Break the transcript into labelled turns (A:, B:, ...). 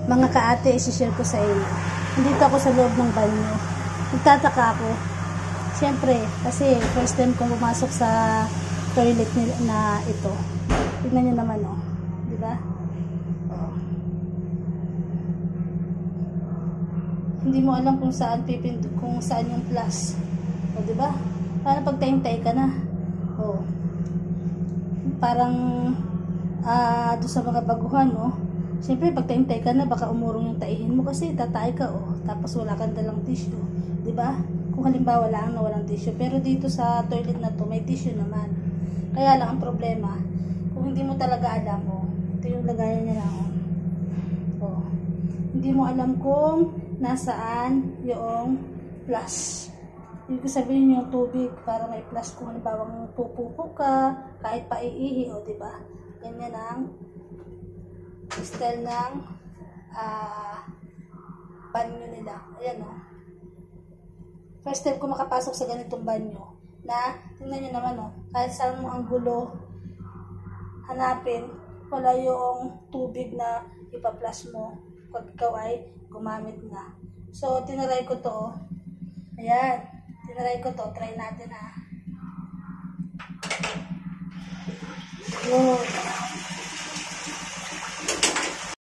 A: Mga kaate, isi-share ko sa inyo. Nandito ako sa loob ng banyo. Nagtataka ako. Siyempre, kasi first time kong pumasok sa toilet na ito. Tignan nyo naman, oh. Diba? Oh. Hindi mo alam kung saan kung saan yung plus. O, diba? Parang pagtayong-tay ka na. O. Parang doon sa mga baguhan, no? Siyempre, pagtayong-tay ka na, baka umurong yung taihin mo kasi tatay ka, oh. Tapos wala kang dalang tissue. Diba? Kung halimbawa lang na walang tissue. Pero dito sa toilet na to, may tissue naman. Kaya lang ang problema, kung hindi mo talaga alam, oh. Ito yung lagayan niya lang, oh. Hindi mo alam kung nasaan yung plus. Ibig sabihin yung tubig para may plus kung halimbawa pupupo ka, kahit pa iihi, o diba? Ganyan ang style ng banyo nila. Ayan, o. First time ko makapasok sa ganitong banyo na, tingnan nyo naman, o. Kahit saan mo ang gulo hanapin, wala yung tubig na ipa-plus mo pag ikaw ay gumamit na. So, tinaray ko to, o. Ayan. Tinaray ko to. Try natin, ha. Good.